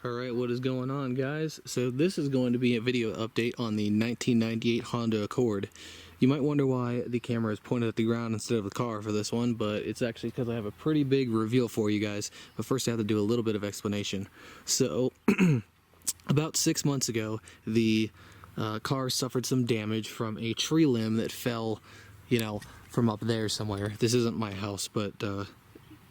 Alright, what is going on, guys? So this is going to be a video update on the 1998 Honda Accord. You might wonder why the camera is pointed at the ground instead of the car for this one, but it's actually because I have a pretty big reveal for you guys. But first I have to do a little bit of explanation. So, about 6 months ago, the car suffered some damage from a tree limb that fell, from up there somewhere. This isn't my house, but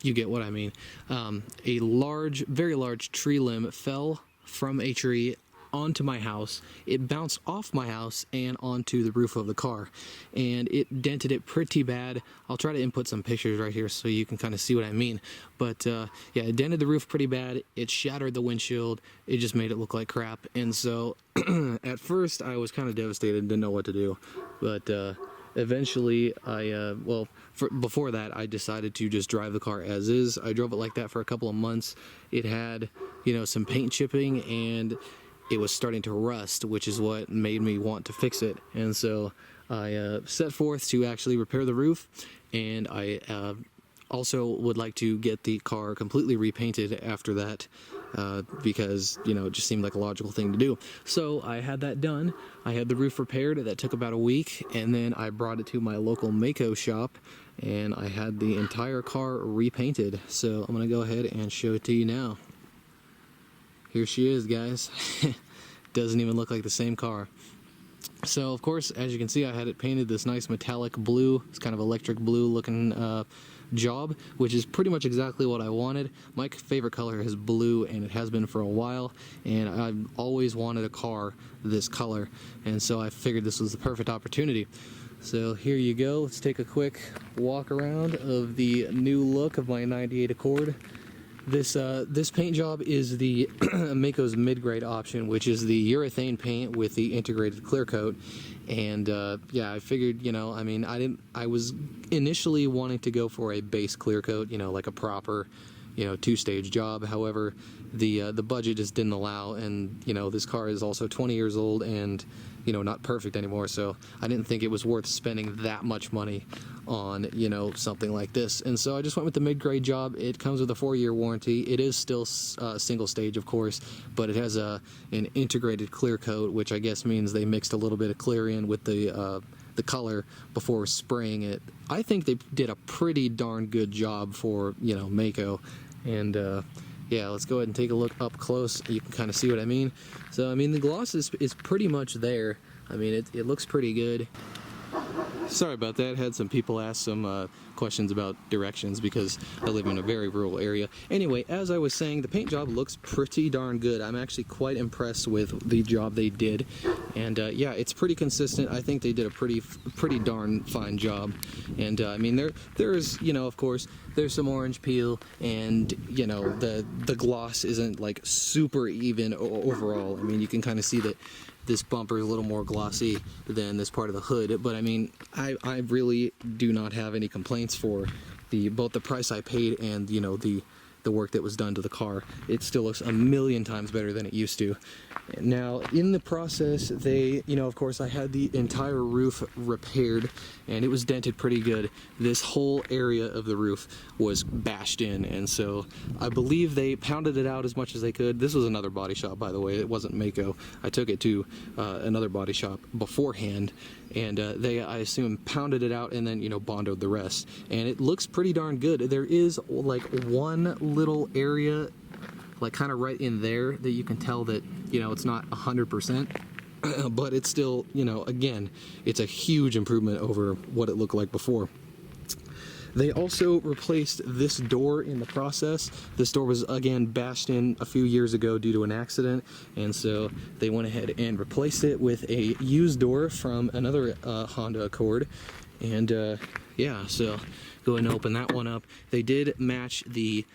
you get what I mean. A very large tree limb fell from a tree onto my house. It bounced off my house and onto the roof of the car, and it dented it pretty bad. I'll try to input some pictures right here so you can kind of see what I mean. But yeah, it dented the roof pretty bad. It shattered the windshield. It just made it look like crap. And so at first I was kind of devastated, didn't know what to do. But eventually before that I decided to just drive the car as is. I drove it like that for a couple of months. It had, some paint chipping, and it was starting to rust, which is what made me want to fix it. And so I set forth to actually repair the roof, and I also would like to get the car completely repainted after that, because it just seemed like a logical thing to do. So I had that done. I had the roof repaired. That took about a week, and then I brought it to my local Mako shop, and I had the entire car repainted. So I'm gonna go ahead and show it to you now. Here she is, guys. Doesn't even look like the same car. So of course, as you can see, I had it painted this nice metallic blue. It's kind of electric blue looking job, which is pretty much exactly what I wanted. My favorite color is blue, and it has been for a while, and I've always wanted a car this color, and so I figured this was the perfect opportunity. So here you go. Let's take a quick walk around of the new look of my 98 Accord. This paint job is the Mako's mid-grade option, which is the urethane paint with the integrated clear coat. And yeah, I figured, I was initially wanting to go for a base clear coat, like a proper, two-stage job. However, the budget just didn't allow, and this car is also 20 years old and not perfect anymore, so I didn't think it was worth spending that much money on something like this. And so I just went with the mid-grade job. It comes with a 4-year warranty. It is still single stage, of course, but it has an integrated clear coat, which I guess means they mixed a little bit of clear in with the color before spraying it. I think they did a pretty darn good job for Mako. And yeah, let's go ahead and take a look up close. You can kind of see what I mean. So the gloss is pretty much there. It looks pretty good. Sorry about that. Had some people ask some questions about directions because I live in a very rural area. Anyway, as I was saying, the paint job looks pretty darn good. I'm actually quite impressed with the job they did, and yeah, it's pretty consistent. I think they did a pretty darn fine job. And there's of course there's some orange peel, and the gloss isn't like super even overall. You can kind of see that this bumper is a little more glossy than this part of the hood, but I really do not have any complaints for both the price I paid and the work that was done to the car. It still looks a million times better than it used to. Now, in the process, of course, I had the entire roof repaired, and it was dented pretty good. This whole area of the roof was bashed in, and so I believe they pounded it out as much as they could. This was another body shop, by the way. It wasn't Mako. I took it to another body shop beforehand, and they, I assume, pounded it out and then, bondoed the rest. And it looks pretty darn good. There is, like, one little area, like, kind of right in there that you can tell that, it's not 100%. But it's still, again, it's a huge improvement over what it looked like before. They also replaced this door in the process. This door was, again, bashed in a few years ago due to an accident, and so they went ahead and replaced it with a used door from another Honda Accord. And yeah, so go ahead and open that one up. They did match the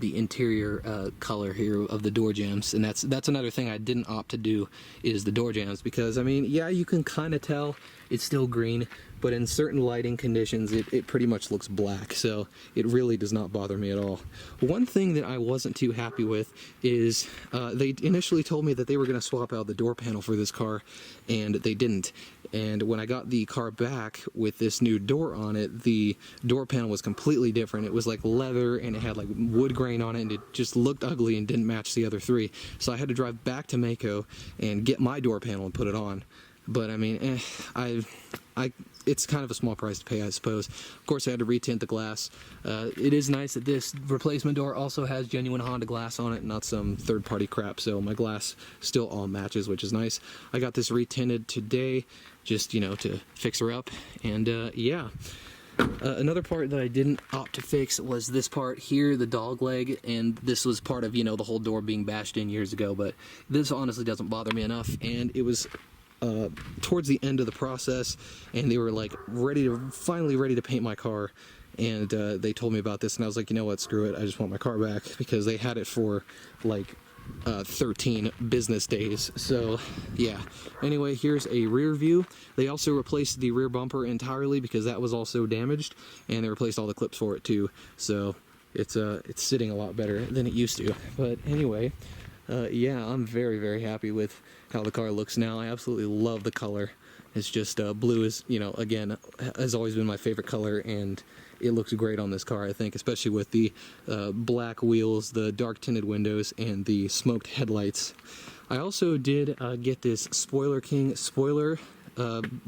interior color here of the door jambs, and that's another thing I didn't opt to do, is the door jambs, because yeah, you can kind of tell it's still green, but in certain lighting conditions it pretty much looks black, so it really does not bother me at all. One thing that I wasn't too happy with is they initially told me that they were going to swap out the door panel for this car, and they didn't. And when I got the car back with this new door on it, the door panel was completely different. It was like leather, and it had like wood grain on it, and it just looked ugly and didn't match the other three. So I had to drive back to Mako and get my door panel and put it on. But I mean, it's kind of a small price to pay, I suppose. Of course, I had to retint the glass. It is nice that this replacement door also has genuine Honda glass on it, not some third-party crap, so my glass still all matches, which is nice. I got this retinted today, just, you know, to fix her up, and yeah. Another part that I didn't opt to fix was this part here, the dog leg, and this was part of, you know, the whole door being bashed in years ago, but this honestly doesn't bother me enough, and it was towards the end of the process, and they were like finally ready to paint my car, and they told me about this, and I was like, you know what, screw it, I just want my car back, because they had it for like 13 business days. So yeah, anyway, here's a rear view. They also replaced the rear bumper entirely because that was also damaged, and they replaced all the clips for it too, so it's sitting a lot better than it used to. But anyway, yeah, I'm very, very happy with how the car looks now. I absolutely love the color. It's just blue is, you know, again, has always been my favorite color, and it looks great on this car, I think, especially with the black wheels, the dark tinted windows, and the smoked headlights. I also did get this Spoiler King spoiler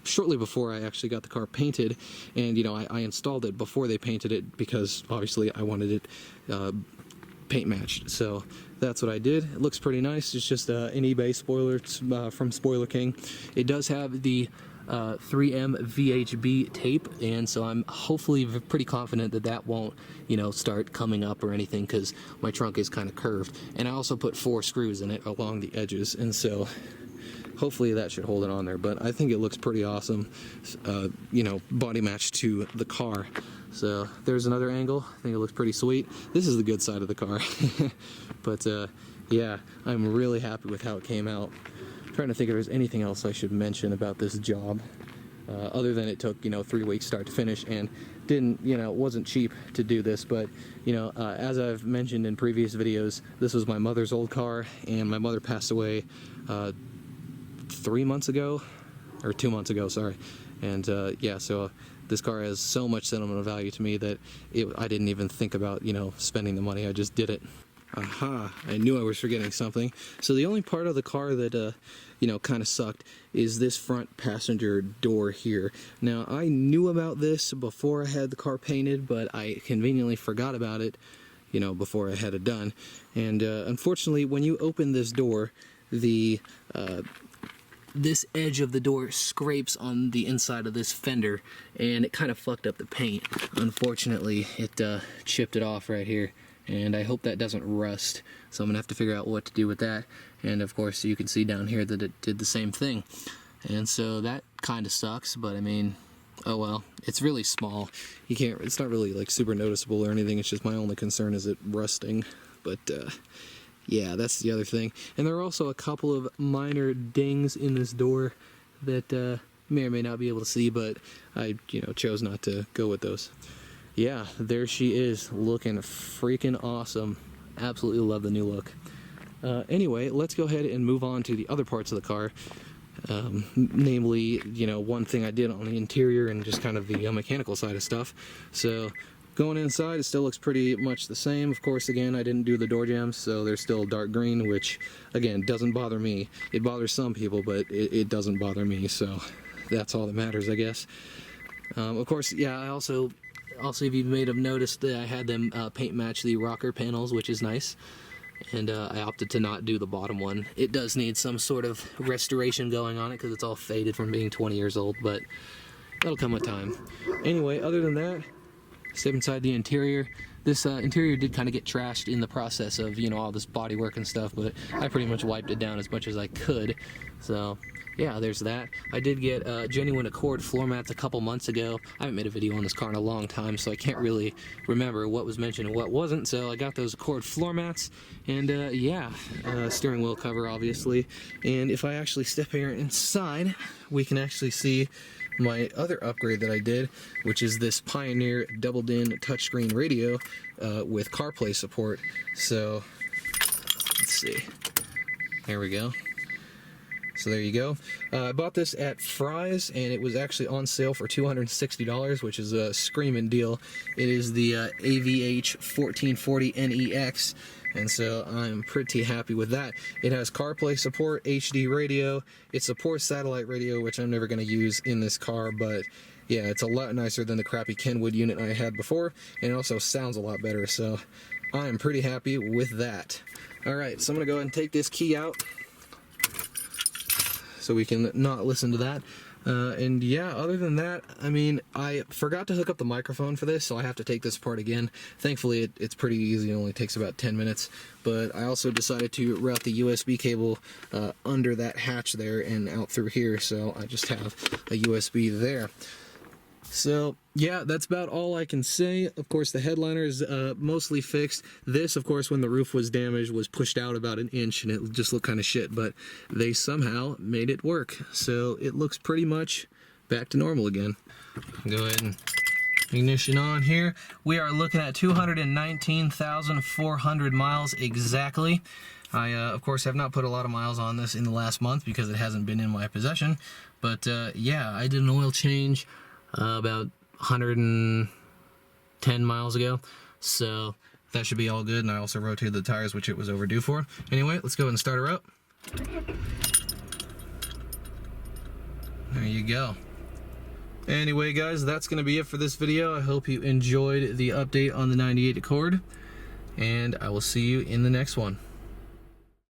shortly before I actually got the car painted, and, you know, I installed it before they painted it because obviously I wanted it paint matched, so that's what I did. It looks pretty nice. It's just an eBay spoiler from Spoiler King. It does have the 3M VHB tape, and so I'm hopefully pretty confident that that won't, you know, start coming up or anything, because my trunk is kind of curved, and I also put 4 screws in it along the edges, and so hopefully that should hold it on there. But I think it looks pretty awesome, you know, body matched to the car. So there's another angle. I think it looks pretty sweet. This is the good side of the car. But yeah, I'm really happy with how it came out. I'm trying to think if there's anything else I should mention about this job, other than it took, you know, 3 weeks start to finish, and didn't, you know, wasn't cheap to do this. But, you know, as I've mentioned in previous videos, this was my mother's old car, and my mother passed away 3 months ago, or 2 months ago, sorry. And yeah, so this car has so much sentimental value to me that I didn't even think about, you know, spending the money. I just did it. Aha, I knew I was forgetting something. So the only part of the car that, you know, kind of sucked is this front passenger door here. Now, I knew about this before I had the car painted, but I conveniently forgot about it, you know, before I had it done. And unfortunately, when you open this door, the this edge of the door scrapes on the inside of this fender, and it kind of fucked up the paint. Unfortunately, it chipped it off right here, and I hope that doesn't rust, so I'm gonna have to figure out what to do with that. And of course, you can see down here that it did the same thing, and so that kind of sucks. But I mean, oh well, it's really small. You can't, it's not really like super noticeable or anything. It's just my only concern is it rusting. But yeah, that's the other thing. And there are also a couple of minor dings in this door that may or may not be able to see, but I, you know, chose not to go with those. Yeah, there she is, looking freaking awesome. Absolutely love the new look. Anyway, let's go ahead and move on to the other parts of the car. Namely, you know, one thing I did on the interior and just kind of the mechanical side of stuff. So going inside, it still looks pretty much the same. Of course, again, I didn't do the door jambs, so they're still dark green, which, again, doesn't bother me. It bothers some people, but it doesn't bother me, so that's all that matters, I guess. Of course, yeah, I also, if you may have noticed that I had them paint match the rocker panels, which is nice. And I opted to not do the bottom one. It does need some sort of restoration going on it because it's all faded from being 20 years old, but that'll come with time. Anyway, other than that, step inside the interior. This interior did kind of get trashed in the process of, you know, all this bodywork and stuff, but I pretty much wiped it down as much as I could. So yeah, there's that. I did get genuine Accord floor mats a couple months ago. I haven't made a video on this car in a long time, so I can't really remember what was mentioned and what wasn't. So I got those Accord floor mats, and yeah, steering wheel cover, obviously. And if I actually step here inside, we can actually see my other upgrade that I did, which is this Pioneer double din touchscreen radio with CarPlay support. So let's see. There we go. So there you go. I bought this at Fry's, and it was actually on sale for $260, which is a screaming deal. It is the AVH 1440 NEX, and so I'm pretty happy with that. It has CarPlay support, HD radio. It supports satellite radio, which I'm never going to use in this car, but yeah, it's a lot nicer than the crappy Kenwood unit I had before, and it also sounds a lot better, so I'm pretty happy with that. Alright, so I'm going to go ahead and take this key out, so we can not listen to that. And yeah, other than that, I mean, I forgot to hook up the microphone for this, so I have to take this apart again. Thankfully, it's pretty easy. It only takes about 10 minutes. But I also decided to route the USB cable under that hatch there and out through here, so I just have a USB there. So yeah, that's about all I can say. Of course, the headliner is mostly fixed. This, of course, when the roof was damaged, was pushed out about 1 inch, and it just looked kind of shit, but they somehow made it work. So it looks pretty much back to normal again. Go ahead and ignition on here. We are looking at 219,400 miles exactly. I, of course, have not put a lot of miles on this in the last month because it hasn't been in my possession. But yeah, I did an oil change about 110 miles ago, so that should be all good. And I also rotated the tires, which it was overdue for. Anyway, let's go ahead and start her up. There you go. Anyway, guys, that's going to be it for this video. I hope you enjoyed the update on the 98 Accord, and I will see you in the next one.